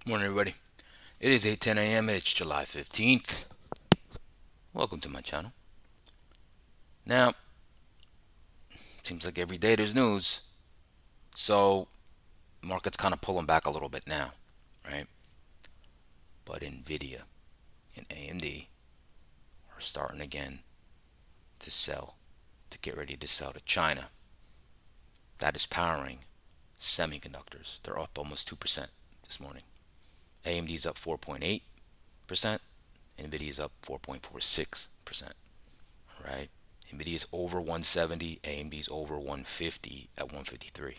Morning, everybody. It is 8:10 a.m. It's July 15th. Welcome to my channel. Now, seems like every day there's news. So, market's kind of pulling back a little bit now, right? But NVDA and AMD are starting again to sell, to get ready to sell to China. That is powering semiconductors. They're up almost 2% this morning. AMD's up 4.8%. NVIDIA's up 4.46%. Right? NVIDIA's over 170, AMD's over 150 at 153.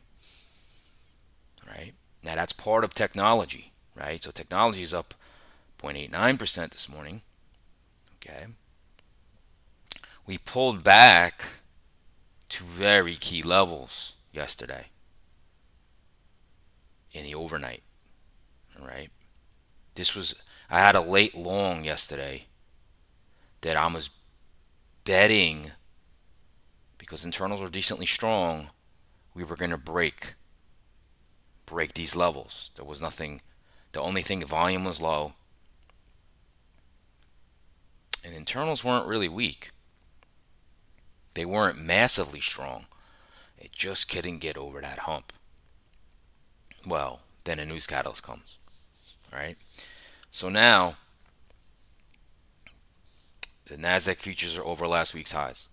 Right? Now that's part of technology, right? So technology is up 0.89% this morning. Okay. We pulled back to very key levels yesterday in the overnight. All right. I had a late long yesterday that I was betting because internals were decently strong. We were going to break these levels. There was nothing. The only thing, volume was low, and internals weren't really weak. They weren't massively strong. It just couldn't get over that hump. Well, then a news catalyst comes. All right. So now the Nasdaq futures are over last week's highs.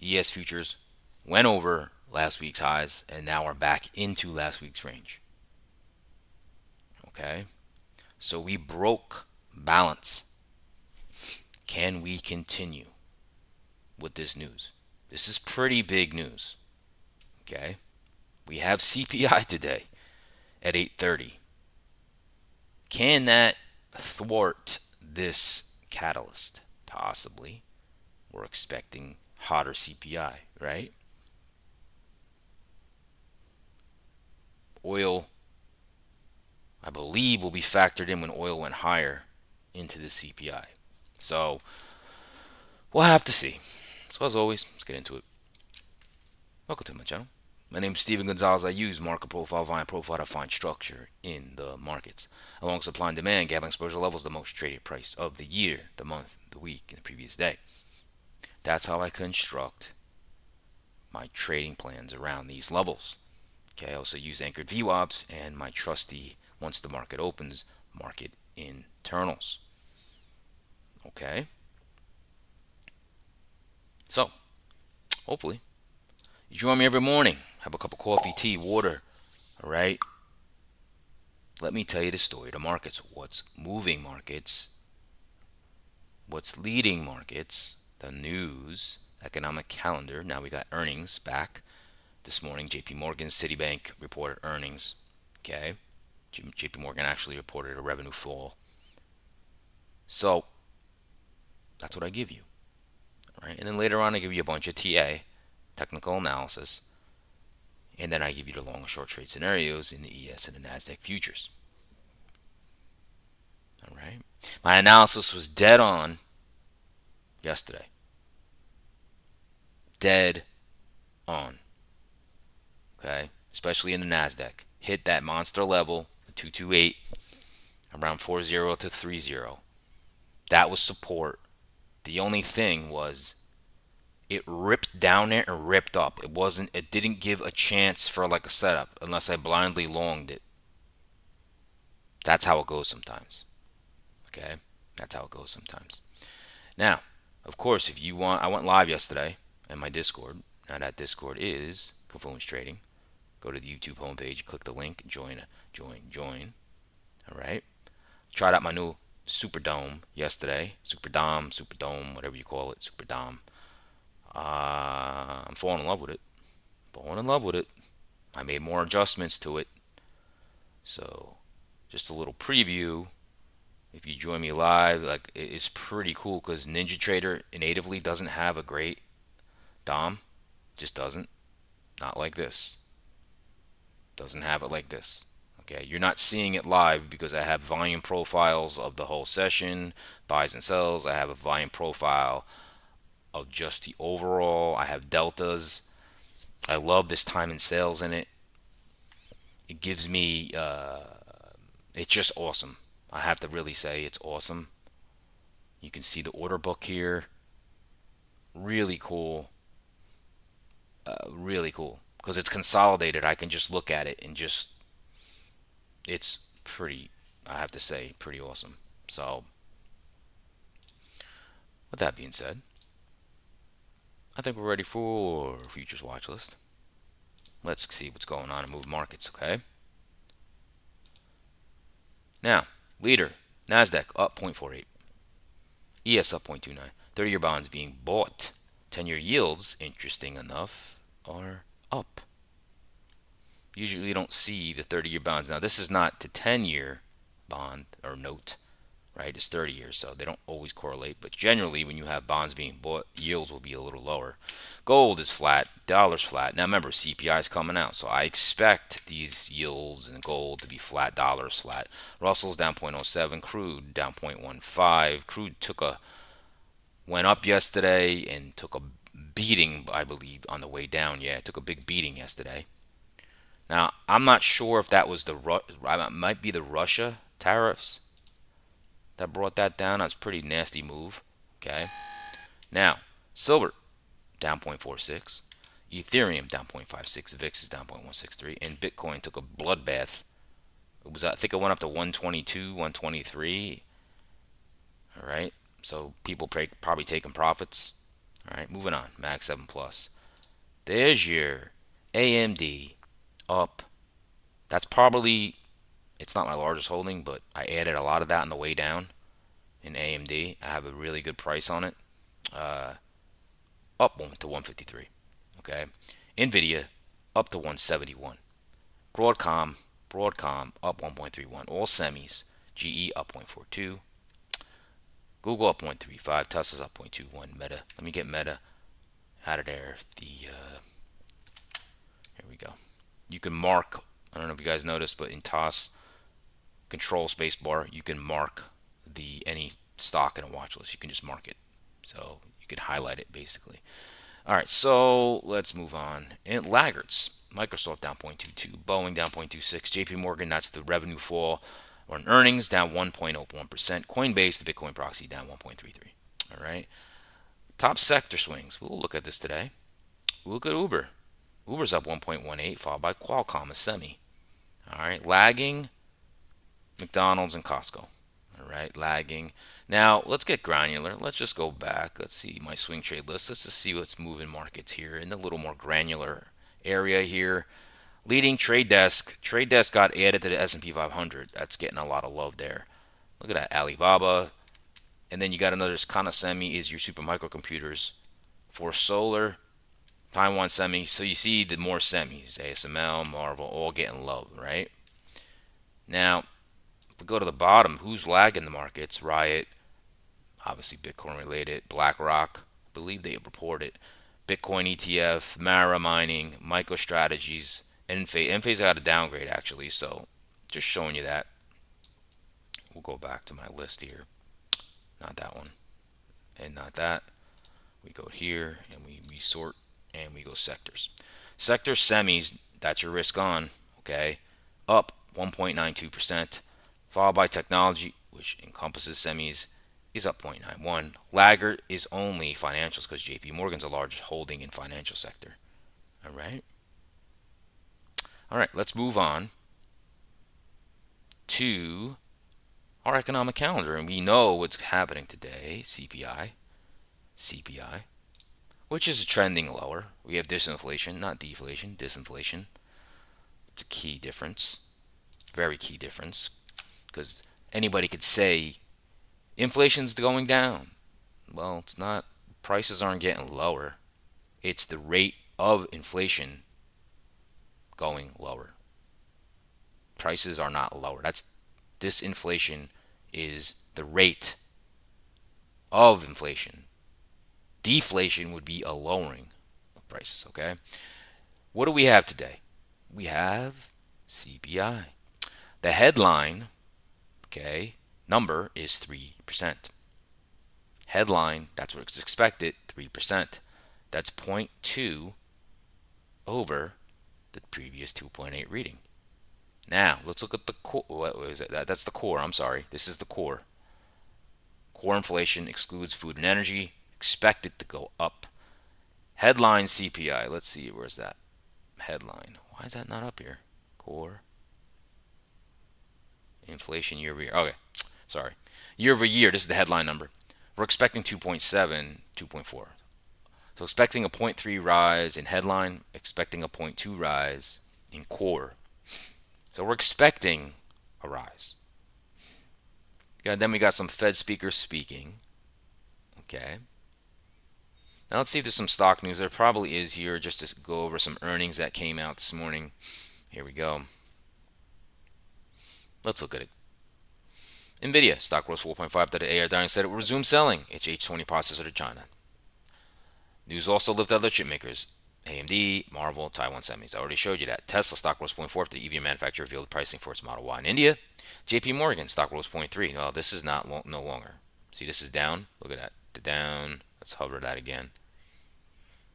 ES futures went over last week's highs and now are back into last week's range. Okay. So we broke balance. Can we continue with this news? This is pretty big news. Okay. We have CPI today at 8:30. Can that thwart this catalyst? Possibly. We're expecting hotter CPI, right? Oil, I believe, will be factored in when oil went higher into the CPI. So we'll have to see. So as always, let's get into it. Welcome to my channel. My name is Steven Gonzalez. I use market profile, volume profile to find structure in the markets. Along supply and demand, gap exposure levels, the most traded price of the year, the month, the week, and the previous day. That's how I construct my trading plans around these levels. Okay, I also use anchored VWAPs and my trusty, once the market opens, market internals. Okay, so hopefully you join me every morning. Have a cup of coffee, tea, water. All right, let me tell you the story of the markets. What's moving markets? What's leading markets? The news, economic calendar. Now we got earnings back this morning. JP Morgan, Citibank reported earnings. Okay, JP Morgan actually reported a revenue fall. So that's what I give you. Right? And then later on, I give you a bunch of TA, technical analysis, and then I give you the long and short trade scenarios in the ES and the NASDAQ futures. All right. My analysis was dead on yesterday. Dead on. Okay. Especially in the NASDAQ. Hit that monster level, 228, around 40 to 30. That was support. The only thing was it ripped down there and ripped up. It didn't give a chance for like a setup unless I blindly longed it. That's how it goes sometimes. Okay? That's how it goes sometimes. Now, of course, if you want, I went live yesterday in my Discord. Now that Discord is Confluence Trading. Go to the YouTube homepage, click the link, join. All right. Tried out my new Super Dome yesterday. Super Dome, whatever you call it, Super Dome. I'm falling in love with it. Falling in love with it. I made more adjustments to it. So, just a little preview. If you join me live, like it's pretty cool because NinjaTrader natively doesn't have a great DOM. Just doesn't. Not like this. Doesn't have it like this. Okay, you're not seeing it live because I have volume profiles of the whole session, buys and sells. I have a volume profile of just the overall. I have deltas. I love this time and sales in it. It gives me It's just awesome. I have to really say it's awesome. You can see the order book here. Really cool. Really cool. Because it's consolidated. I can just look at it and just, it's pretty, I have to say, pretty awesome. So, with that being said, I think we're ready for futures watch list. Let's see what's going on in move markets, okay? Now, leader, NASDAQ up 0.48. ES up 0.29. 30-year bonds being bought. 10-year yields, interesting enough, are up. Usually you don't see the 30-year bonds. Now, this is not the 10-year bond or note, right? It's 30 years, so they don't always correlate. But generally, when you have bonds being bought, yields will be a little lower. Gold is flat. Dollar's flat. Now, remember, CPI is coming out, so I expect these yields and gold to be flat. Dollar's flat. Russell's down 0.07. Crude down 0.15. Crude went up yesterday and took a beating, I believe, on the way down. Yeah, it took a big beating yesterday. Now, I'm not sure if that was it might be the Russia tariffs that brought that down. That's a pretty nasty move. Okay. Now, silver down 0.46, Ethereum down 0.56, VIX is down 0.163, and Bitcoin took a bloodbath. I think it went up to 122, 123. All right. So people probably taking profits. All right. Moving on. Mag 7 Plus. There's your AMD up. That's probably, it's not my largest holding, but I added a lot of that on the way down in AMD. I have a really good price on it. Up to 153. Okay. NVDA up to 171. Broadcom up 1.31. All semis. GE up 0.42. Google up 0.35. Tesla's up 0.21. Meta. Let me get Meta out of there. Here we go. You can mark, I don't know if you guys noticed, but in TOS, control space bar, you can mark any stock in a watch list. You can just mark it. So you can highlight it basically. All right, so let's move on. And laggards. Microsoft down 0.22, Boeing down 0.26, JP Morgan, that's the revenue fall on earnings, down 1.01%. Coinbase, the Bitcoin proxy, down 1.33. All right. Top sector swings. We'll look at this today. We'll look at Uber. Uber's up 1.18, followed by Qualcomm, a semi. All right. Lagging, McDonald's and Costco. All right. Lagging. Now, let's get granular. Let's just go back. Let's see my swing trade list. Let's just see what's moving markets here in a little more granular area here. Leading trade desk. Trade desk got added to the S&P 500. That's getting a lot of love there. Look at that. Alibaba. And then you got another kind of semi is your super microcomputers. For solar, Taiwan semi. So you see the more semis. ASML, Marvel, all getting love, right? Now, if we go to the bottom, who's lagging the markets? Riot, obviously Bitcoin related. BlackRock, I believe they reported. Bitcoin ETF, Mara Mining, MicroStrategies, Enphase. Enphase got a downgrade actually, so just showing you that. We'll go back to my list here. Not that one, and not that. We go here and we resort and we go sectors. Sector semis, that's your risk on, okay? Up 1.92%, followed by technology, which encompasses semis, is up 0.91. Laggard is only financials because JP Morgan's the largest holding in financial sector. All right. All right, let's move on to our economic calendar. And we know what's happening today, CPI, which is trending lower. We have disinflation, not deflation, disinflation. It's a key difference, very key difference, because anybody could say inflation's going down. Well, it's not. Prices aren't getting lower. It's the rate of inflation going lower. Prices are not lower. Disinflation is the rate of inflation. Deflation would be a lowering of prices, okay? What do we have today? We have CPI. The headline, okay, number is 3%. Headline, that's what's expected, 3%. That's 0.2 over the previous 2.8 reading. Now, let's look at the core. What is it? That's the core. I'm sorry. This is the core. Core inflation excludes food and energy. Expected to go up. Headline CPI. Let's see. Where's that? Headline. Why is that not up here? Core inflation year over year. Okay. Sorry. Year over year. This is the headline number. We're expecting 2.7, 2.4. So expecting a zero point 0.3 rise in headline, expecting a zero point 0.2 rise in core. So we're expecting a rise. Yeah, then we got some Fed speakers speaking. Okay. Now let's see if there's some stock news. There probably is here, just to go over some earnings that came out this morning. Here we go. Let's look at it. NVDA stock rose 4.5 to the AI Dining said it will resume selling its H20 processor to China. News also lifted other chip makers. AMD, Marvel, Taiwan Semis. I already showed you that. Tesla stock rose 0.4 after the EV manufacturer revealed the pricing for its Model Y in India. JP Morgan stock rose 0.3. No, this is not no longer. See, this is down. Look at that. The down. Let's hover that again.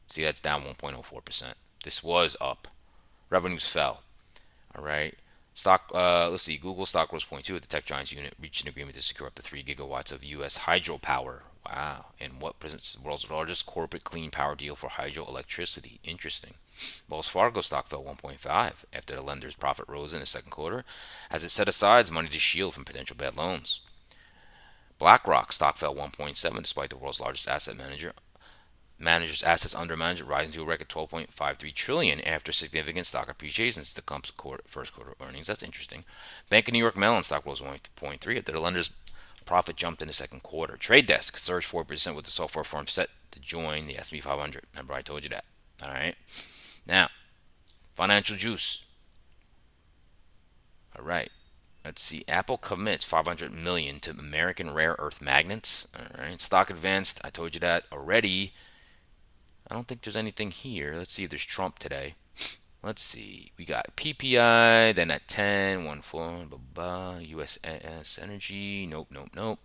See, that's down 1.04%. This was up. Revenues fell. All right. Stock. Let's see. Google stock rose 0.2 at the tech giants unit reached an agreement to secure up to 3 gigawatts of U.S. hydropower. Wow. And what presents the world's largest corporate clean power deal for hydroelectricity. Interesting. Wells Fargo stock fell 1.5 after the lender's profit rose in the second quarter as it set aside money to shield from potential bad loans. BlackRock stock fell 1.7 despite the world's largest asset manager's assets under management rising to a record 12.53 trillion after significant stock appreciation since the first quarter earnings. That's interesting. Bank of New York Mellon stock rose 1.3 after the lender's profit jumped in the second quarter. Trade Desk surged 4% with the software firm set to join the S&P 500. Remember, I told you that. All right. Now, financial juice. All right. Let's see. Apple commits 500 million to American rare earth magnets. All right. Stock advanced. I told you that already. I don't think there's anything here. Let's see if there's Trump today. Let's see. We got PPI, then at 10, 1 4, blah, blah, USS Energy. Nope, nope, nope.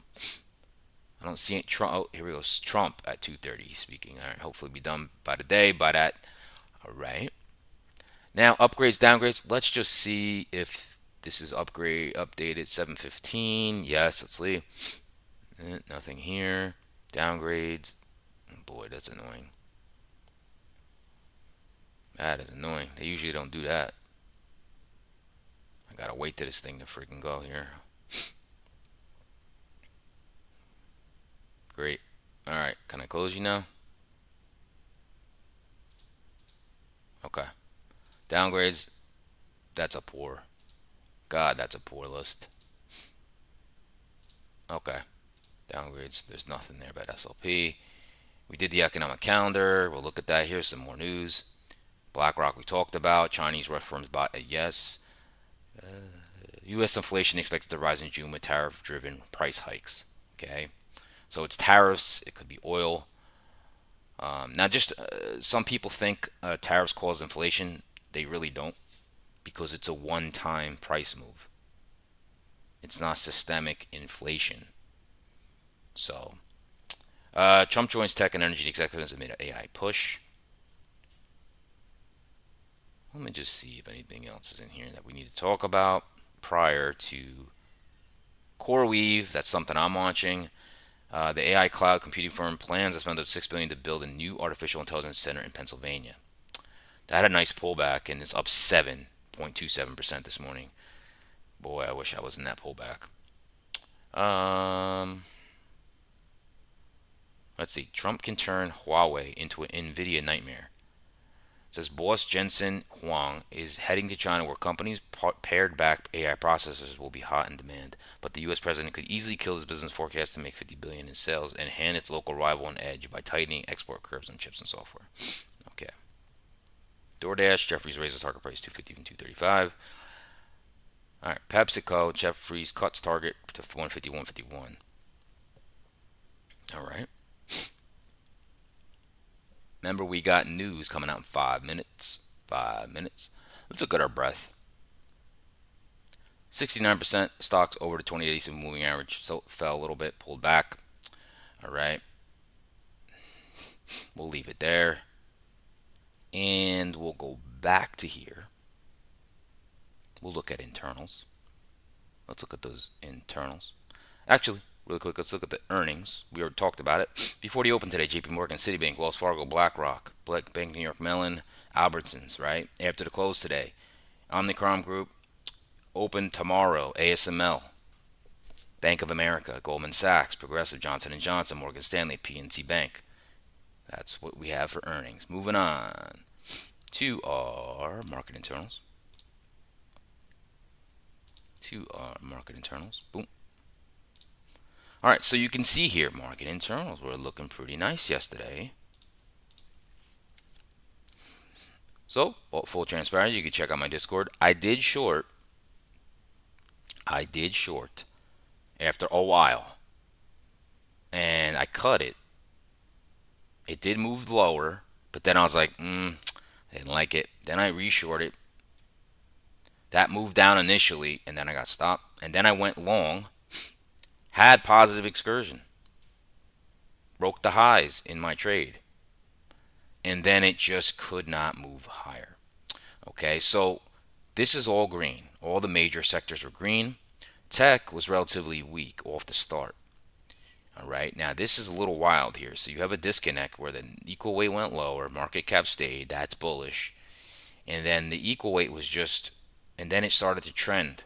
I don't see any Trump. Oh, here we go. Trump at 2:30 he's speaking. All right, hopefully be done by the day, by that. All right. Now, upgrades, downgrades. Let's just see if this is updated 7:15. Yes, let's see. Nothing here. Downgrades. Boy, that's annoying. That is annoying. They usually don't do that. I gotta wait till this thing to freaking go here. Great. Alright, can I close you now? Okay. Downgrades. That's a poor. God, that's a poor list. Okay. Downgrades. There's nothing there about SLP. We did the economic calendar. We'll look at that. Here's some more news. BlackRock we talked about. Chinese firms bought a yes. U.S. inflation expected to rise in June with tariff-driven price hikes. Okay, so it's tariffs. It could be oil. Now, just some people think tariffs cause inflation. They really don't, because it's a one-time price move. It's not systemic inflation. So, Trump joins tech and energy executives amid an AI push. Let me just see if anything else is in here that we need to talk about prior to CoreWeave. That's something I'm launching. The AI cloud computing firm plans to spend up $6 billion to build a new artificial intelligence center in Pennsylvania. That had a nice pullback, and it's up 7.27% this morning. Boy, I wish I was in that pullback. Let's see. Trump can turn Huawei into an NVDA nightmare. It says boss Jensen Huang is heading to China where companies pared back AI processors will be hot in demand. But the U.S. president could easily kill his business forecast to make $50 billion in sales and hand its local rival an edge by tightening export curbs on chips and software. Okay. DoorDash, Jeffries raises target price to $250 from $235. All right, PepsiCo, Jeffries cuts target to $150, $151. All right. Remember, we got news coming out in 5 minutes. 5 minutes. Let's look at our breadth. 69% stocks over the 28 moving average. So it fell a little bit, pulled back. All right. We'll leave it there. And we'll go back to here. We'll look at internals. Let's look at those internals. Actually, really quick, let's look at the earnings. We already talked about it. Before the open today, JP Morgan, Citibank, Wells Fargo, BlackRock, Bank New York Mellon, Albertsons, right? After the close today, Omnicrom Group, open tomorrow, ASML, Bank of America, Goldman Sachs, Progressive, Johnson & Johnson, Morgan Stanley, PNC Bank. That's what we have for earnings. Moving on to our market internals. Boom. All right, so you can see here, market internals were looking pretty nice yesterday. So, full transparency, you can check out my Discord. I did short after a while, and I cut it. It did move lower, but then I was like, I didn't like it. Then I reshort it. That moved down initially, and then I got stopped. And then I went long, had positive excursion, broke the highs in my trade, and then it just could not move higher. Okay, so this is all green. All the major sectors were green. Tech was relatively weak off the start. All right, now this is a little wild here. So you have a disconnect where the equal weight went lower, market cap stayed. That's bullish. And then the equal weight was just, and then it started to trend.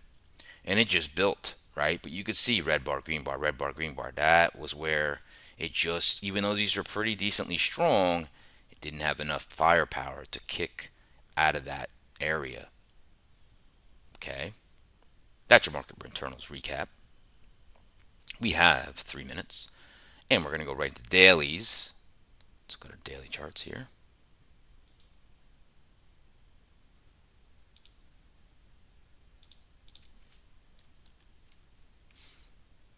And it just built, right? But you could see red bar, green bar, red bar, green bar. That was where it just, even though these were pretty decently strong, it didn't have enough firepower to kick out of that area. Okay, that's your market internals recap. We have 3 minutes, and we're going to go right to dailies. Let's go to daily charts here.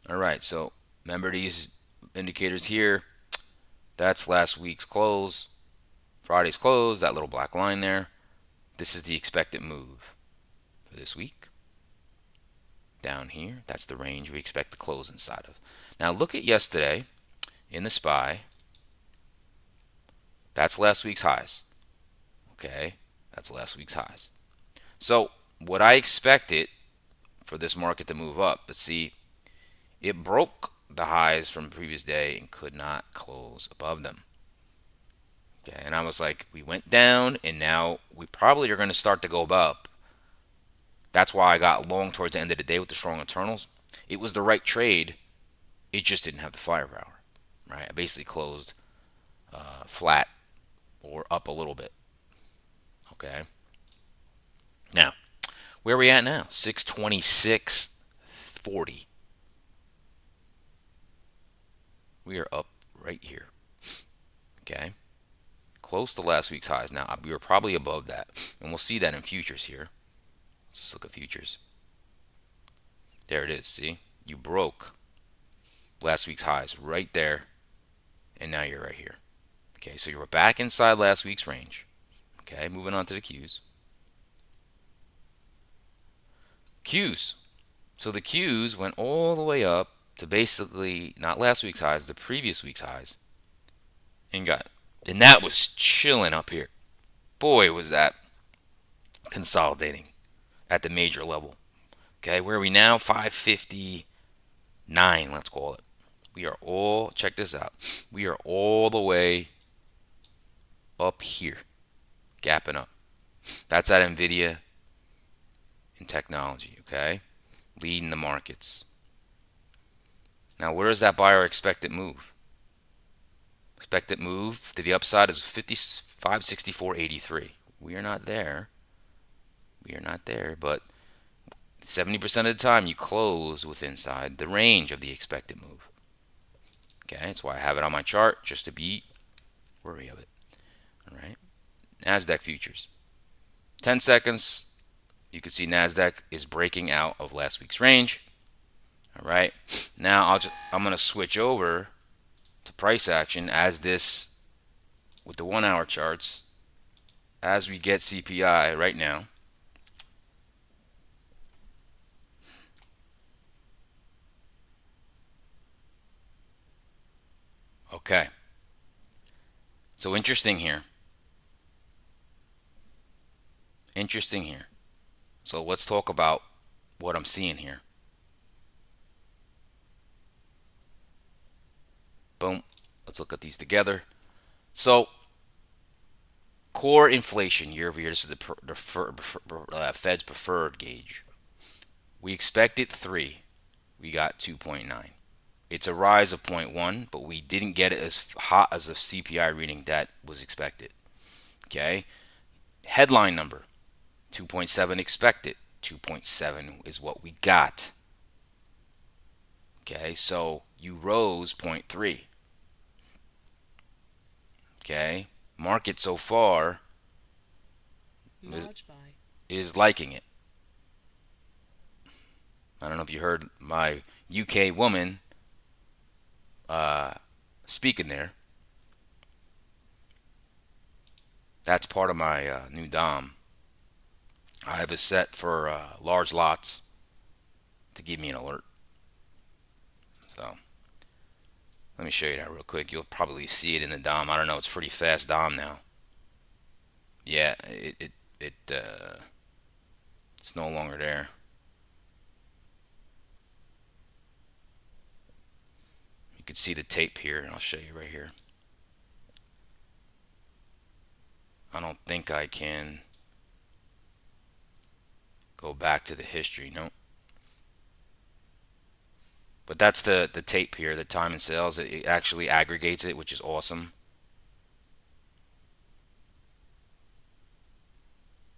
All right, so remember these indicators here. That's last week's close, Friday's close, that little black line there. This is the expected move for this week. Down here, that's the range we expect to close inside of. Now look at yesterday in the SPY. That's last week's highs. Okay, that's last week's highs. So what I expected for this market to move up, but see, it broke the highs from the previous day and could not close above them. Okay, and I was like, we went down, and now we probably are going to start to go up. That's why I got long towards the end of the day with the strong internals. It was the right trade. It just didn't have the firepower, right? I basically closed flat or up a little bit. Okay. Now, where are we at now? 626.40. We are up right here. Okay. Close to last week's highs. Now, we were probably above that. And we'll see that in futures here. Let's look at futures. There it is. See? You broke last week's highs right there. And now you're right here. Okay, so you were back inside last week's range. Okay, moving on to the Qs. Qs. So the Qs went all the way up to basically not last week's highs, the previous week's highs. And that was chilling up here. Boy, was that consolidating at the major level. Okay, where are we now? 559, let's call it. We are all, check this out. We are all the way up here, gapping up. That's at NVDA and technology, okay? Leading the markets. Now, where is that buyer expected move? Expected move to the upside is 564.83. We are not there. We are not there, but 70% of the time you close with inside the range of the expected move. Okay, that's why I have it on my chart, just to be wary of it. All right, NASDAQ futures. 10 seconds, you can see NASDAQ is breaking out of last week's range. All right, now I'm going to switch over to price action as this, with the 1 hour charts, as we get CPI right now. Okay, so interesting here. So let's talk about what I'm seeing here. Boom. Let's look at these together. So core inflation year over year. This is the Fed's preferred gauge. We expected 3. We got 2.9. It's a rise of zero point 0.1, but we didn't get it as hot as the CPI reading that was expected. Okay. Headline number 2.7 expected. 2.7 is what we got. Okay. So you rose zero point 0.3. Okay. Market so far is liking it. I don't know if you heard my UK woman speaking there. That's part of my new DOM. I have it set for large lots to give me an alert. So let me show you that real quick. You'll probably see it in the DOM. I don't know. It's pretty fast DOM now. Yeah, it's no longer there. You can see the tape here, and I'll show you right here. I don't think I can go back to the history. No. But that's the tape here, the time and sales. It actually aggregates it, which is awesome.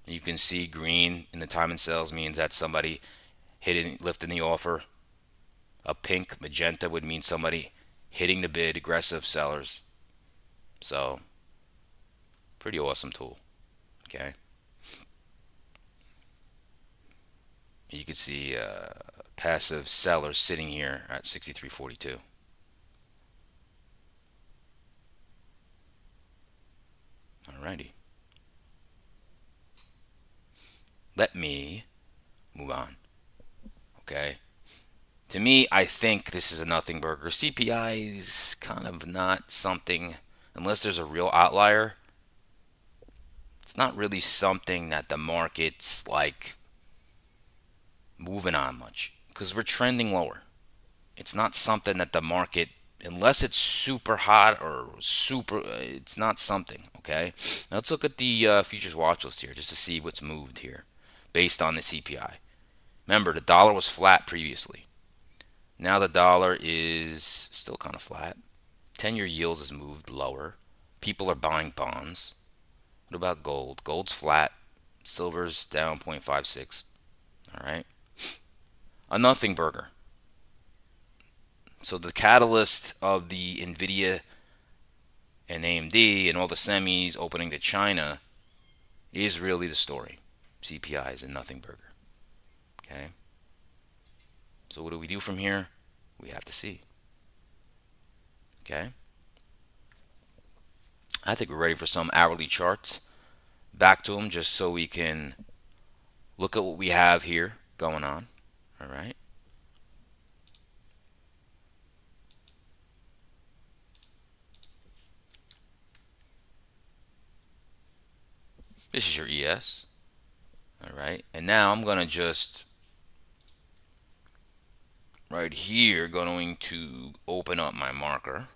You can see green in the time and sales means that somebody lifting the offer. A pink magenta would mean somebody hitting the bid, aggressive sellers. So pretty awesome tool. Okay. You can see passive sellers sitting here at 63.42. Alrighty. Let me move on. Okay. To me, I think this is a nothing burger. CPI is kind of not something, unless there's a real outlier, it's not really something that the market's like moving on much because we're trending lower. It's not something that the market, unless it's super hot or super, it's not something. Okay, now let's look at the futures watch list here just to see what's moved here based on the CPI. Remember, the dollar was flat previously. Now the dollar is still kind of flat. 10-year yields has moved lower. People are buying bonds. What about gold? Gold's flat. Silver's down 0.56. All right. A nothing burger. So the catalyst of the NVDA and AMD and all the semis opening to China is really the story. CPI is a nothing burger. Okay. So what do we do from here? We have to see. Okay. I think we're ready for some hourly charts. Back to them just so we can look at what we have here going on. All right. This is your ES. All right. And now I'm going to just right here going to open up my marker.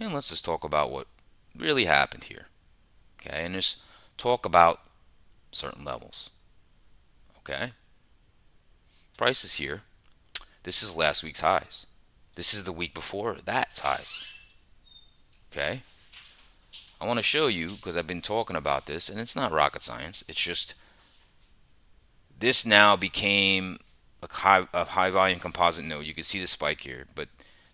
And let's just talk about what really happened here. Okay. And just talk about certain levels. Okay. Prices here. This is last week's highs. This is the week before that's highs. Okay. I want to show you because I've been talking about this and it's not rocket science. It's just this now became a high volume composite node. You can see the spike here, but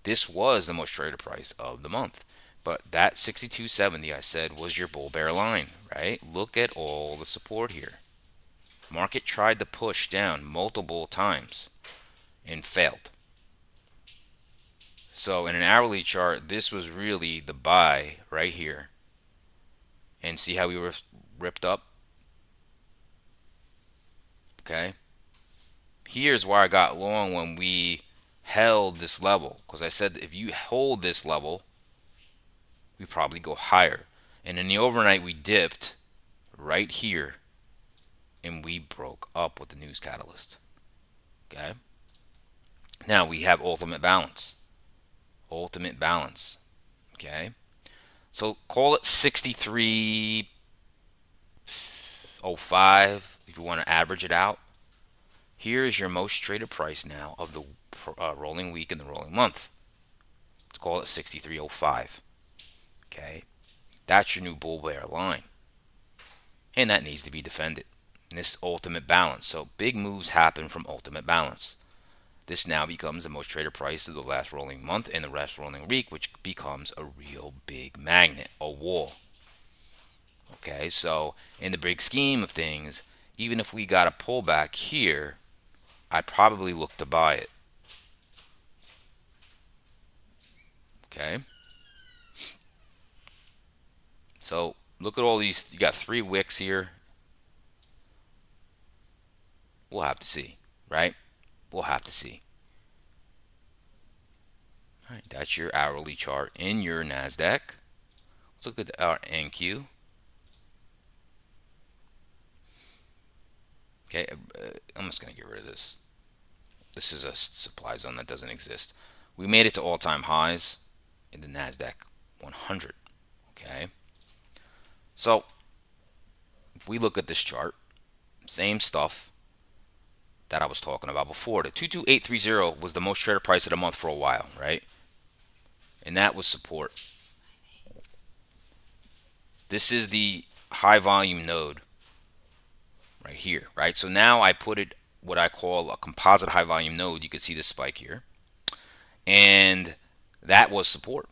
this was the most traded price of the month. But that 62.70 I said was your bull bear line, right? Look at all the support here. Market tried to push down multiple times and failed. So in an hourly chart, this was really the buy right here. And see how we were ripped up? Okay. Here's where I got long when we held this level, because I said if you hold this level, we probably go higher. And in the overnight, we dipped right here and we broke up with the news catalyst. Okay. Now we have ultimate balance. Ultimate balance. Okay. So call it 63.05 if you want to average it out. Here is your most traded price now of the rolling week and the rolling month. Let's call it 63.05. Okay. That's your new bull bear line. And that needs to be defended. And this ultimate balance. So big moves happen from ultimate balance. This now becomes the most traded price of the last rolling month and the last rolling week, which becomes a real big magnet, a wall. Okay, so in the big scheme of things, even if we got a pullback here, I'd probably look to buy it. Okay. So look at all these. You got 3 wicks here. We'll have to see, right? We'll have to see. All right, that's your hourly chart in your NASDAQ. Let's look at our NQ. Okay, I'm just going to get rid of this. This is a supply zone that doesn't exist. We made it to all-time highs in the NASDAQ 100. Okay. So, if we look at this chart, same stuff that I was talking about before. The 22830 was the most traded price of the month for a while, right? And that was support. This is the high volume node right here, right? So now I put it what I call a composite high volume node. You can see this spike here. And that was support.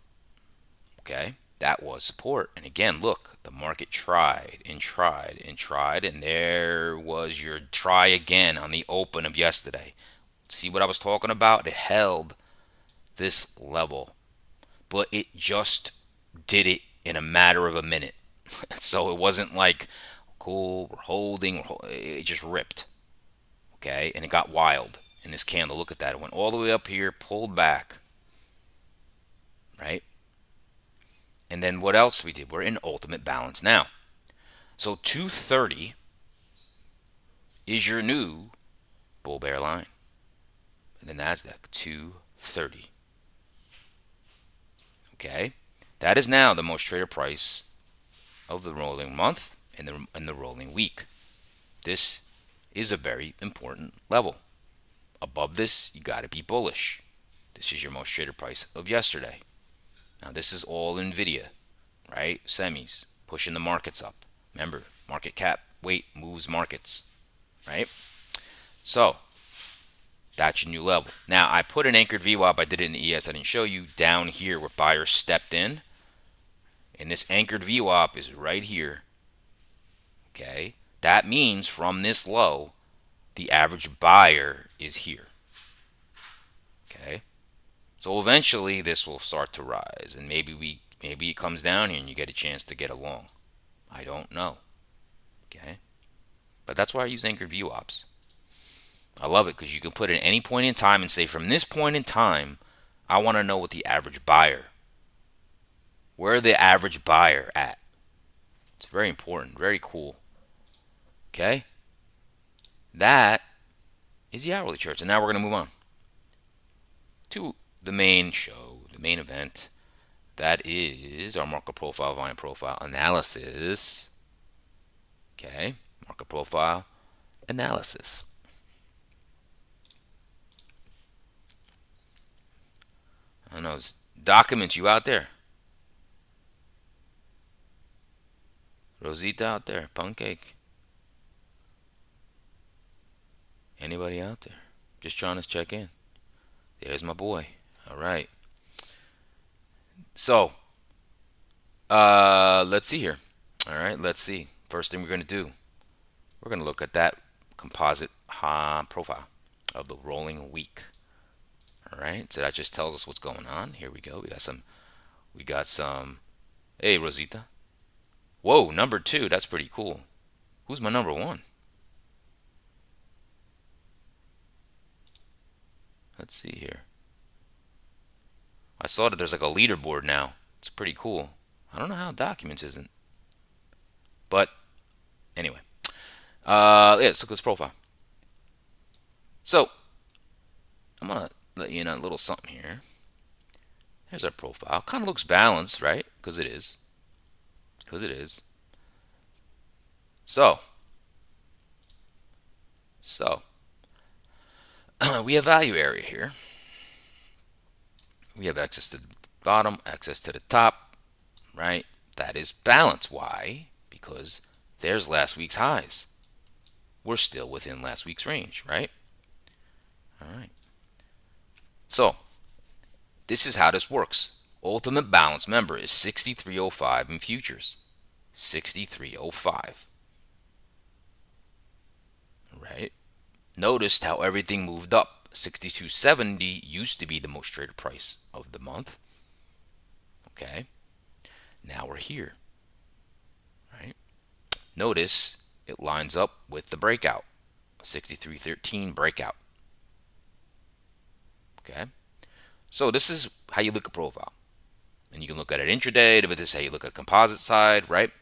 Okay, that was support. And again, look, the market tried and tried and tried, and there was your try again on the open of yesterday. See what I was talking about? It held this level, but it just did it in a matter of a minute. So it wasn't like, cool, we're holding, it just ripped. Okay, and it got wild in this candle. Look at that. It went all the way up here, pulled back, right? And then what else we did? We're in ultimate balance now. So 230 is your new bull bear line. And the NASDAQ, 230. Okay? That is now the most traded price of the rolling month and the rolling week. This is a very important level. Above this, you got to be bullish. This is your most traded price of yesterday. Now, this is all NVDA, right? Semis, pushing the markets up. Remember, market cap weight moves markets, right? So, that's your new level. Now, I put an anchored VWAP. I did it in the ES. I didn't show you down here where buyers stepped in. And this anchored VWAP is right here. Okay? That means from this low, the average buyer is here. Okay? So eventually this will start to rise, and maybe it comes down here and you get a chance to get along. I don't know. Okay? But that's why I use anchored VWAPs. I love it because you can put it at any point in time and say, from this point in time, I want to know what the average buyer, where the average buyer at. It's very important, very cool. Okay? That is the hourly charts. And now we're going to move on to the main show, the main event. That is our market profile, volume profile analysis. Okay? Market profile analysis. I know, documents, you out there? Rosita out there? Pancake? Anybody out there? Just trying to check in. There's my boy. All right. So, let's see here. All right, let's see. First thing we're going to do, we're going to look at that composite profile of the rolling week. All right, so that just tells us what's going on. Here we go. We got some. Hey, Rosita. Whoa, number 2. That's pretty cool. Who's my number 1? Let's see here. I saw that there's like a leaderboard now. It's pretty cool. I don't know how documents isn't. But anyway, yeah, let's look at this profile. So I'm gonna let you in on a little something here. Here's our profile. Kind of looks balanced, right? Because it is. Because it is. So we have value area here. We have access to the bottom, access to the top, right? That is balance. Why? Because there's last week's highs. We're still within last week's range, right? All right. So this is how this works. Ultimate balance, remember, is 63.05 in futures. 63.05. Right? Noticed how everything moved up. 62.70 used to be the most traded price of the month. Okay. Now we're here. Right? Notice it lines up with the breakout. 63.13 breakout. Okay. So this is how you look at profile. And you can look at it intraday, but this is how you look at the composite side, right?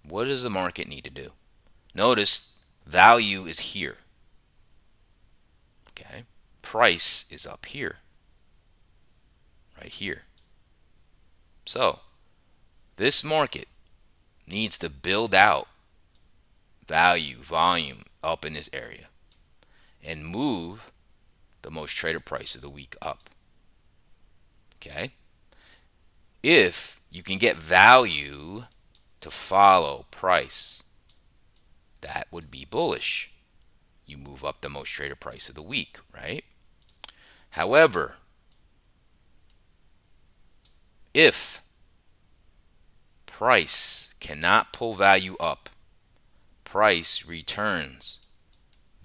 What does the market need to do? Notice value is here. Okay. Price is up here. Right here. So this market needs to build out value, volume up in this area and move the most traded price of the week up. Okay. If you can get value to follow price, that would be bullish. You move up the most traded price of the week, right? However, if price cannot pull value up, price returns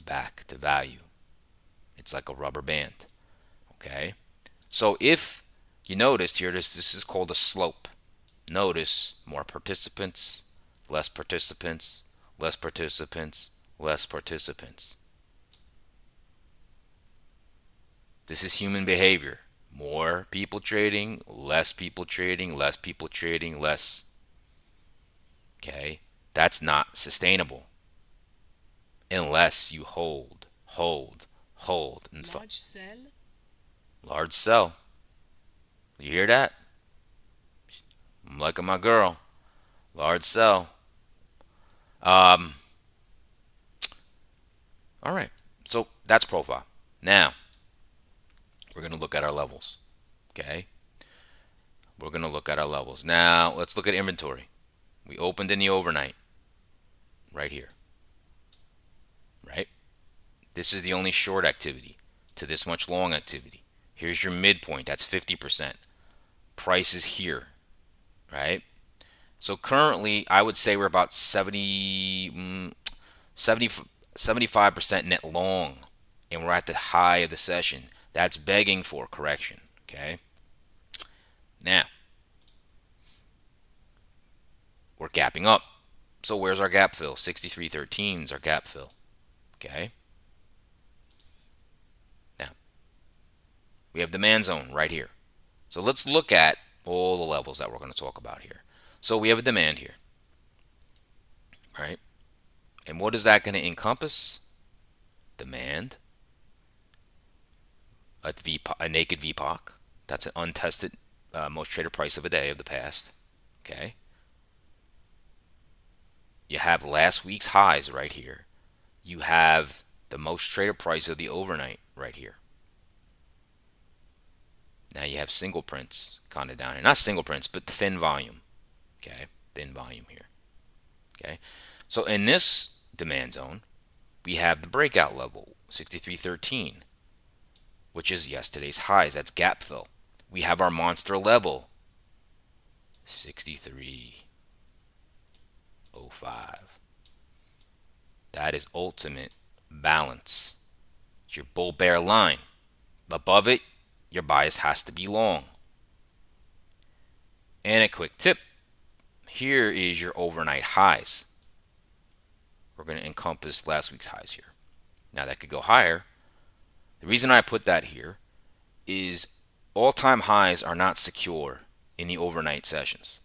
back to value. It's like a rubber band. Okay? So if you notice here, this is called a slope. Notice more participants, less participants, less participants, less participants. This is human behavior. More people trading, less people trading, less people trading, less. Okay? That's not sustainable unless you hold, and large sell. large sell. You hear that? I'm liking my girl. Large sell. Um. All right. So that's profile. Now we're gonna look at our levels. Okay. We're gonna look at our levels. Now let's look at inventory. We opened in the overnight. Right here. Right. This is the only short activity to this much long activity. Here's your midpoint. That's 50%. Price is here. Right. So currently, I would say we're about 75% net long, and we're at the high of the session. That's begging for correction. Okay. Now, we're gapping up. So where's our gap fill? 63.13 is our gap fill. Okay. Now, we have demand zone right here. So let's look at all the levels that we're going to talk about here. So we have a demand here. Right? And what is that going to encompass? Demand, a naked VPOC. That's an untested most traded price of a day of the past. Okay. You have last week's highs right here. You have the most traded price of the overnight right here. Now you have single prints kind of down here. Not single prints, but thin volume. Okay. Thin volume here. Okay. So in this demand zone, we have the breakout level, 63.13, which is yesterday's highs. That's gap fill. We have our monster level, 63.05. That is ultimate balance. It's your bull bear line. Above it, your bias has to be long. And a quick tip, here is your overnight highs. We're going to encompass last week's highs here. Now that could go higher. The reason I put that here is all-time highs are not secure in the overnight sessions.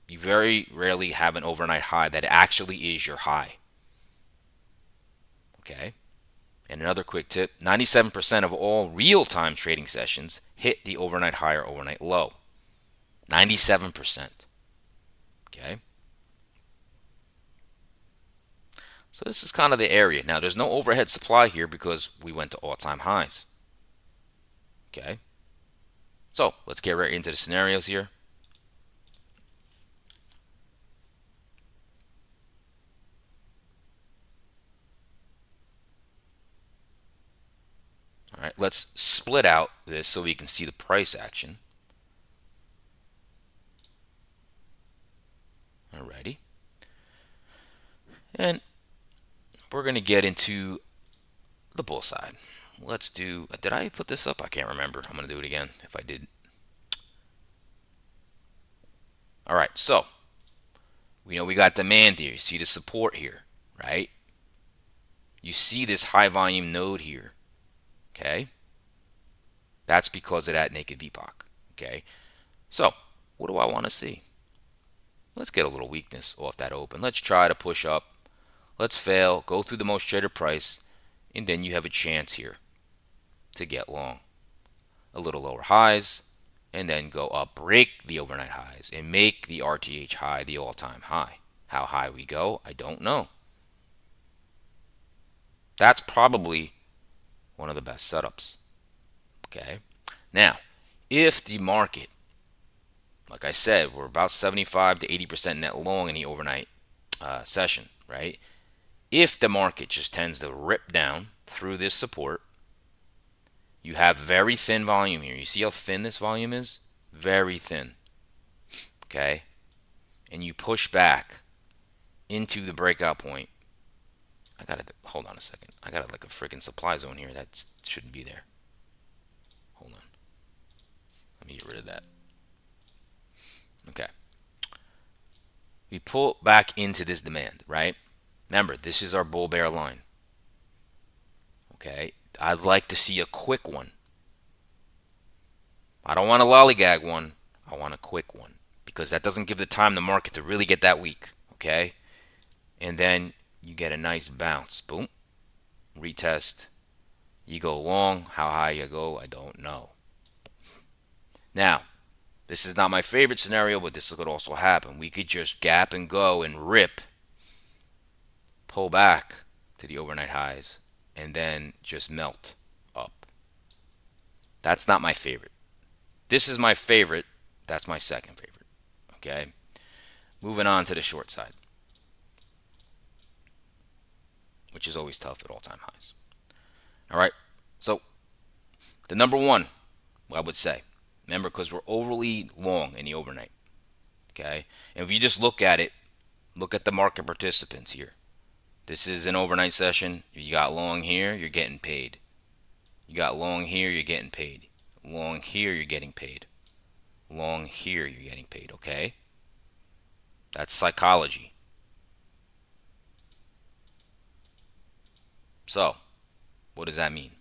You very rarely have an overnight high that actually is your high. Okay? And another quick tip, 97% of all real-time trading sessions hit the overnight high or overnight low. 97%. Okay? So this is kind of the area. Now, there's no overhead supply here because we went to all-time highs. Okay? So let's get right into the scenarios here. All right, let's split out this so we can see the price action. Alrighty. And we're going to get into the bull side. Let's do, did I put this up? I can't remember. I'm going to do it again if I did. All right, so we know we got demand here. You see the support here, right? You see this high volume node here, okay? That's because of that naked VPOC, okay? So what do I want to see? Let's get a little weakness off that open. Let's try to push up. Let's fail, go through the most traded price, and then you have a chance here to get long. A little lower highs, and then go up, break the overnight highs, and make the RTH high the all-time high. How high we go, I don't know. That's probably one of the best setups. Okay. Now, if the market, like I said, we're about 75 to 80% net long in the overnight session, right? If the market just tends to rip down through this support, you have very thin volume here. You see how thin this volume is? Very thin. Okay? And you push back into the breakout point. I gotta, hold on a second. I got like a freaking supply zone here that shouldn't be there. Hold on. Let me get rid of that. Okay. We pull back into this demand, right? Remember, this is our bull bear line. Okay? I'd like to see a quick one. I don't want a lollygag one. I want a quick one because that doesn't give the time the market to really get that weak. Okay? And then you get a nice bounce. Boom. Retest. You go long. How high you go, I don't know. Now, this is not my favorite scenario, but this could also happen. We could just gap and go and rip, pull back to the overnight highs, and then just melt up. That's not my favorite. This is my favorite. That's my second favorite. Okay? Moving on to the short side, which is always tough at all-time highs. All right? So, the number one, I would say, remember, because we're overly long in the overnight. Okay? And if you just look at it, look at the market participants here. This is an overnight session. You got long here, you're getting paid. You got long here, you're getting paid. Long here, you're getting paid. Long here, you're getting paid, okay? That's psychology. So, what does that mean?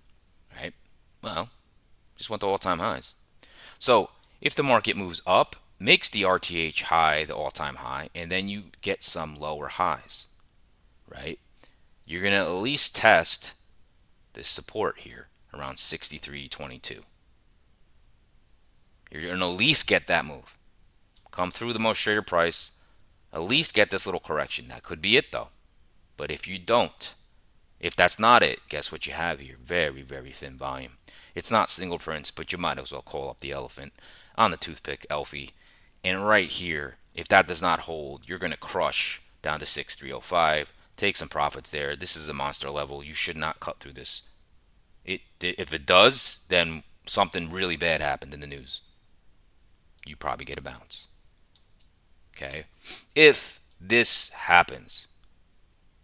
Right? Well, just went to all-time highs. So, if the market moves up, makes the RTH high the all-time high, and then you get some lower highs, right? You're going to at least test this support here around 63.22. You're going to at least get that move. Come through the most traded price, at least get this little correction. That could be it though. But if you don't, if that's not it, guess what you have here? Very, very thin volume. It's not single prints, but you might as well call up the elephant on the toothpick, Elfie. And right here, if that does not hold, you're going to crush down to 6305. Take some profits there. This is a monster level. You should not cut through this. If it does, then something really bad happened in the news. You probably get a bounce. Okay? If this happens,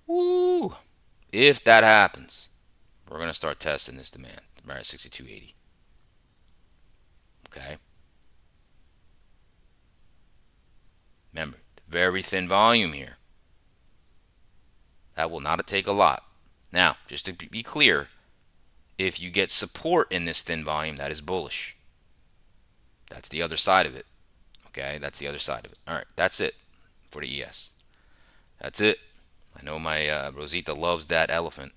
woo! If that happens, we're going to start testing this demand right at 6280. Okay? Remember, very thin volume here. That will not take a lot. Now, just to be clear, if you get support in this thin volume, that is bullish. That's the other side of it. Okay, that's the other side of it. All right, that's it for the ES. That's it. I know my Rosita loves that elephant.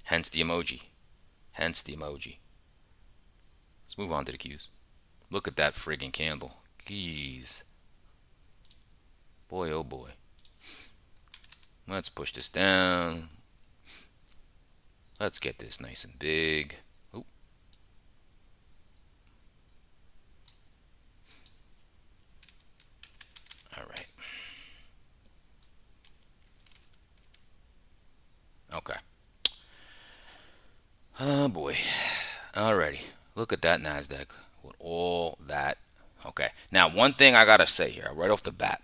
Hence the emoji. Hence the emoji. Let's move on to the Qs. Look at that friggin' candle. Jeez. Boy, oh boy. Let's push this down. Let's get this nice and big. Oop. All right. Okay. Oh boy. Alrighty. Look at that NASDAQ with all that. Okay. Now, one thing I gotta say here, right off the bat.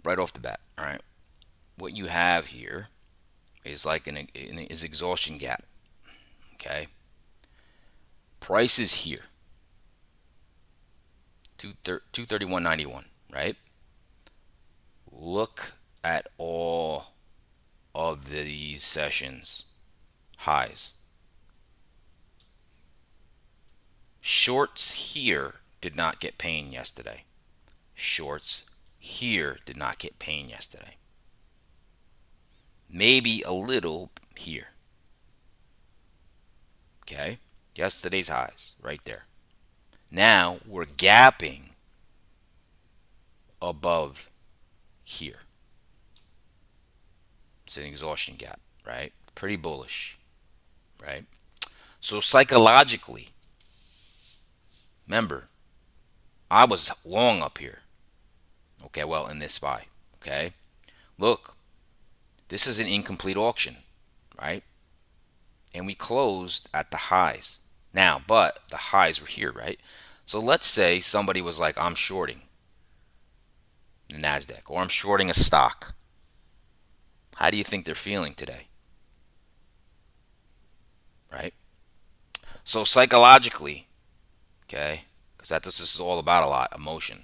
Right off the bat. All right. What you have here is like an is exhaustion gap. Okay. Price is here. 231.91. Right. Look at all of these sessions highs. Shorts here did not get pain yesterday. Shorts here did not get pain yesterday. Maybe a little here. Okay? Yesterday's highs right there. Now we're gapping above here. It's an exhaustion gap, right? Pretty bullish, right? So psychologically, remember, I was long up here. Okay, well, in this SPY. Okay? Look, this is an incomplete auction, right? And we closed at the highs. Now, but the highs were here, right? So let's say somebody was like, I'm shorting the NASDAQ or I'm shorting a stock. How do you think they're feeling today? Right? So psychologically, okay, because that's what this is all about a lot, emotion.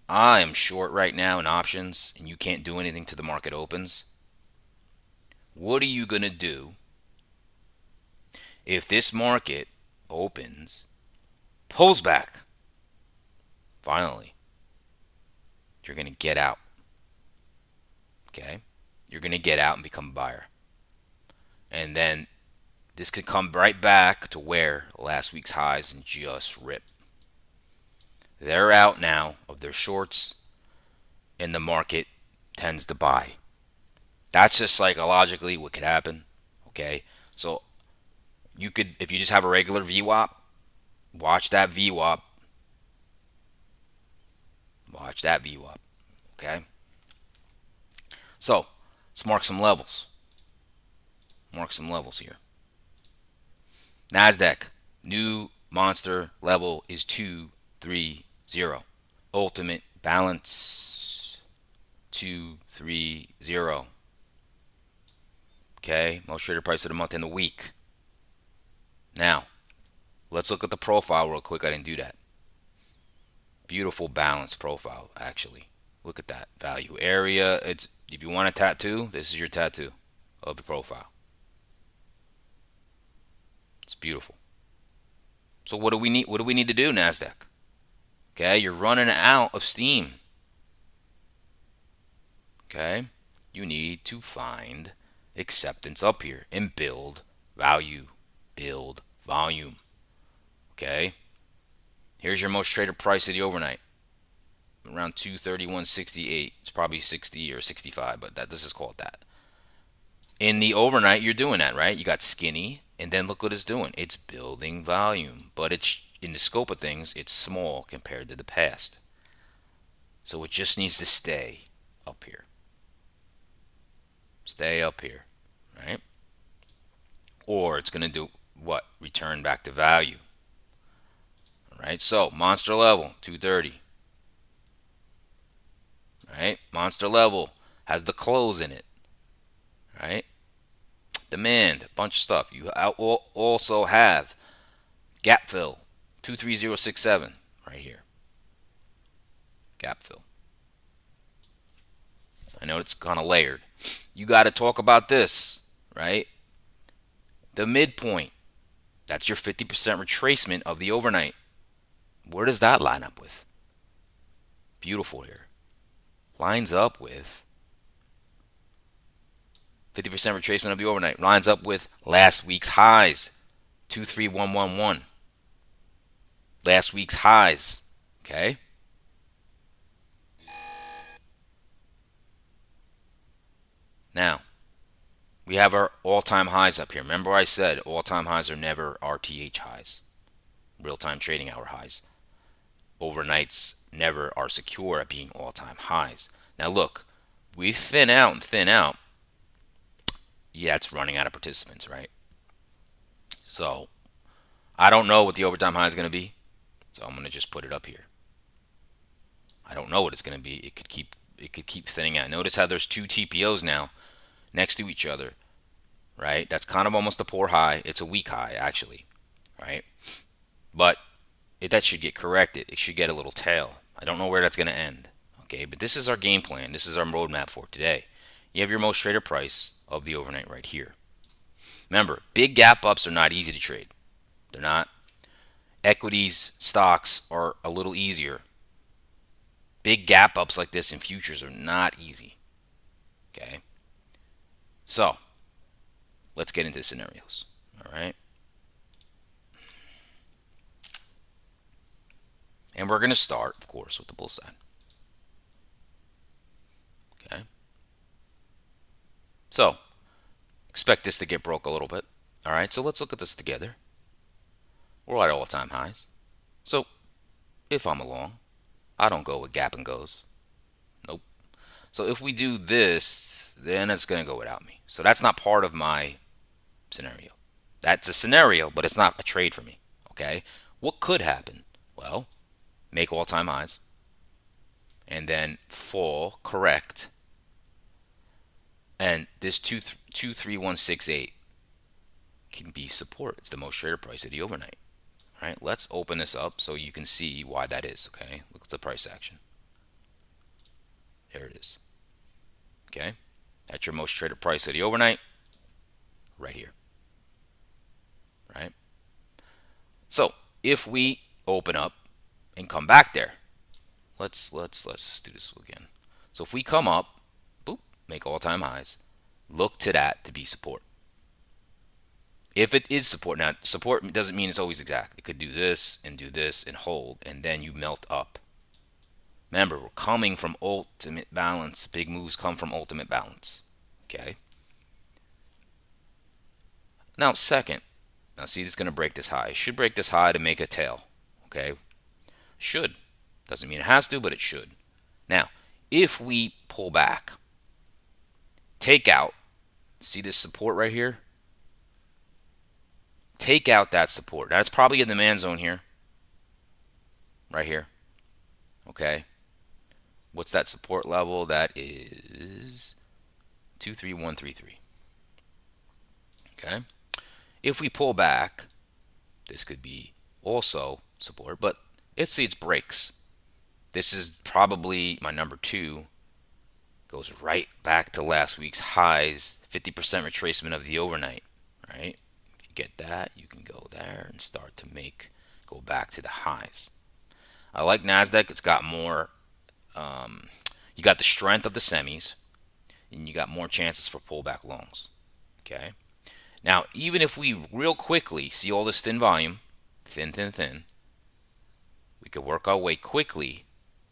I am short right now in options and you can't do anything till the market opens. What are you going to do if this market opens, pulls back? Finally, you're going to get out. Okay? You're going to get out and become a buyer. And then this could come right back to where last week's highs and just rip. They're out now of their shorts and the market tends to buy. That's just psychologically what could happen. Okay? So you could, if you just have a regular VWAP, watch that VWAP. Watch that VWAP. Okay? So let's mark some levels. Mark some levels here. NASDAQ, new monster level is 230. Ultimate balance 230. Okay, most traded price of the month and the week. Now, let's look at the profile real quick. I didn't do that. Beautiful balanced profile, actually. Look at that value area. It's, if you want a tattoo, this is your tattoo of the profile. It's beautiful. So what do we need? What do we need to do, NASDAQ? Okay, you're running out of steam. Okay, you need to find acceptance up here and build value, build volume. Okay, here's your most traded price of the overnight, around 231.68. It's probably 60 or 65, but that, let's just call it that. In the overnight, you're doing that, right? You got skinny, and then look what it's doing. It's building volume, but it's in the scope of things, it's small compared to the past. So it just needs to stay up here. Stay up here, right? Or it's going to do what? Return back to value. All right, so monster level, 230. Right? Monster level has the close in it. Right? Demand, a bunch of stuff. You also have gap fill, 23067 right here. Gap fill. I know it's kind of layered. You got to talk about this, right? The midpoint That's your 50% retracement of the overnight. Where does that line up with? Beautiful here. Lines up with 50% retracement of the overnight. Lines up with last week's highs. 23111. Last week's highs. Okay? Now, we have our all-time highs up here. Remember I said all-time highs are never RTH highs, real-time trading hour highs. Overnights never are secure at being all-time highs. Now look, we thin out and thin out. Yeah, it's running out of participants, right? So I don't know what the overtime high is going to be. So I'm going to just put it up here. I don't know what it's going to be. It could keep thinning out. Notice how there's two TPOs now next to each other, right? That's kind of almost a poor high. It's a weak high actually, right? But that should get corrected. It should get a little tail. I don't know where that's going to end. Okay, but this is our game plan. This is our roadmap for today. You have your most traded price of the overnight right here. Remember, big gap ups are not easy to trade. They're not. Equities, stocks are a little easier. Big gap ups like this in futures are not easy. Okay, so let's get into scenarios. All right. And we're going to start, of course, with the bull side. Okay. So, expect this to get broke a little bit. All right, so let's look at this together. We're at all-time highs. So, if I'm along, I don't go with gap and goes. Nope. So if we do this, then it's going to go without me. So that's not part of my scenario. That's a scenario, but it's not a trade for me. Okay. What could happen? Well, make all-time highs and then fall, correct. And this 23168 can be support. It's the most traded price of the overnight. All right, let's open this up so you can see why that is. Okay, look at the price action. There it is. Okay, that's your most traded price of the overnight right here. Right. So if we open up and come back there, let's just do this again. So if we come up, boop, make all-time highs, look to that to be support. If it is support, now support doesn't mean it's always exact. It could do this and hold, and then you melt up. Remember, we're coming from ultimate balance. Big moves come from ultimate balance. Okay. Now, second, now see, this is going to break this high. It should break this high to make a tail. Okay. Should. Doesn't mean it has to, but it should. Now, if we pull back, take out, see this support right here? Take out that support. Now, it's probably in the demand zone here. Right here. Okay. What's that support level? That is 23133. Okay. If we pull back, this could be also support, but let's see, it breaks. This is probably my number 2. Goes right back to last week's highs, 50% retracement of the overnight. Right. If you get that, you can go there and start to go back to the highs. I like NASDAQ. It's got more. You got the strength of the semis, and you got more chances for pullback longs. Okay. Now, even if we real quickly see all this thin volume, thin, we could work our way quickly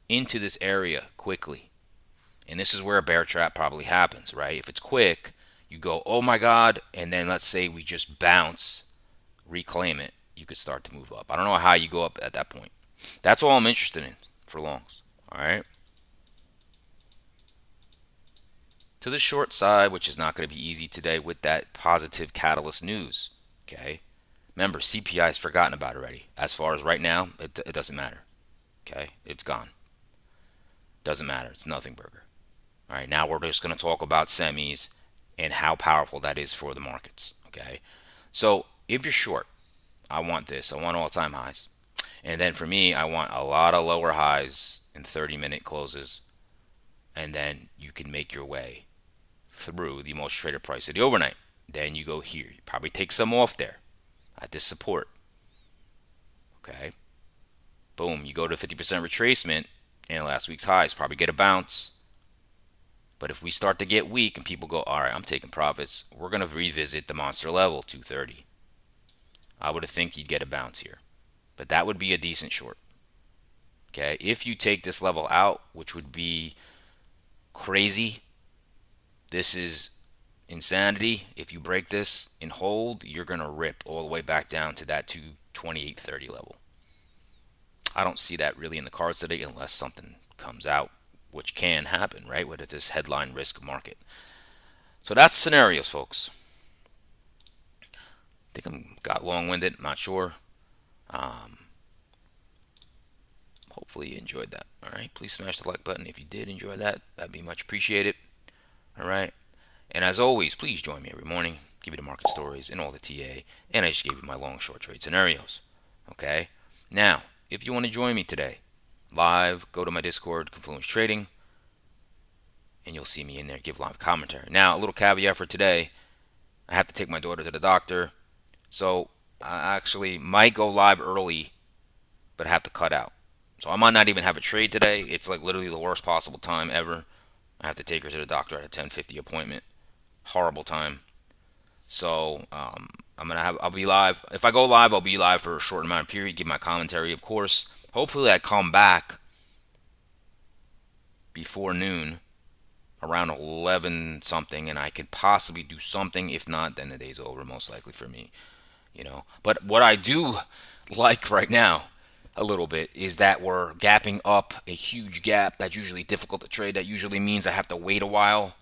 into this area quickly. And this is where a bear trap probably happens, right? If it's quick, you go, oh my God, and then let's say we just bounce, reclaim it, you could start to move up. I don't know how you go up at that point. That's all I'm interested in for longs. All right. To the short side, which is not going to be easy today with that positive catalyst news. Okay. Remember, CPI is forgotten about already. As far as right now, it doesn't matter. Okay. It's gone. Doesn't matter. It's nothing burger. All right. Now we're just going to talk about semis and how powerful that is for the markets. Okay. So if you're short, I want this. I want all-time highs. And then for me, I want a lot of lower highs in 30-minute closes. And then you can make your way through the most traded price of the overnight. Then you go here. You probably take some off there. at this support. Okay. Boom, you go to 50% retracement and last week's highs, probably get a bounce. But if we start to get weak and people go, all right, I'm taking profits, we're going to revisit the monster level, 230. I would think you'd get a bounce here. But that would be a decent short. Okay, if you take this level out, which would be crazy, this is insanity. If you break this and hold, you're going to rip all the way back down to that 228.30 level. I don't see that really in the cards today unless something comes out, which can happen, right? With this headline risk market. So that's scenarios, folks. I think I got long-winded, not sure. Hopefully you enjoyed that. All right, please smash the like button if you did enjoy that. That'd be much appreciated. All right, and as always, please join me every morning. Give you the market stories and all the TA, and I just gave you my long short trade scenarios. Okay, now if you want to join me today live, go to my Discord, Confluence Trading, and you'll see me in there give live commentary. Now, a little caveat for today: I have to take my daughter to the doctor, so I actually might go live early, but I have to cut out. So I might not even have a trade today. It's like literally the worst possible time ever. I have to take her to the doctor at a 10:50 appointment. Horrible time. So I'll be live. If I go live, I'll be live for a short amount of period. Give my commentary, of course. Hopefully, I come back before noon, around 11 something, and I could possibly do something. If not, then the day's over, most likely for me. But what I do like right now a little bit is that we're gapping up a huge gap. That's usually difficult to trade. That usually means I have to wait a while.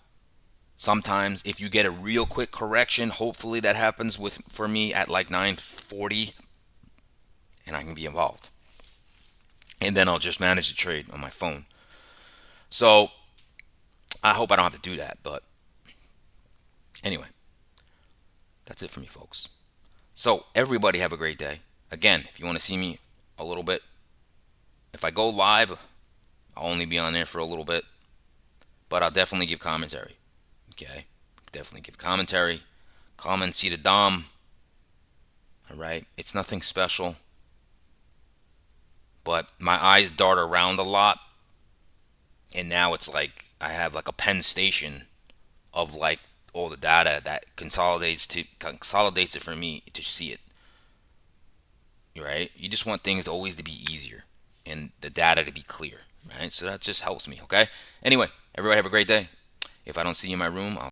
Sometimes if you get a real quick correction, hopefully that happens for me at like 9:40, and I can be involved. And then I'll just manage the trade on my phone. So I hope I don't have to do that. But anyway, that's it for me, folks. So everybody have a great day. Again, if you want to see me a little bit, if I go live, I'll only be on there for a little bit, but I'll definitely give commentary. Okay, definitely give commentary. Come and see the Dom. All right, it's nothing special, but my eyes dart around a lot, and now it's like I have like a Penn Station of like all the data that consolidates it for me to see it. Right? You just want things always to be easier and the data to be clear. Right? So that just helps me. Okay. Anyway, everybody have a great day. If I don't see you in my room, I'll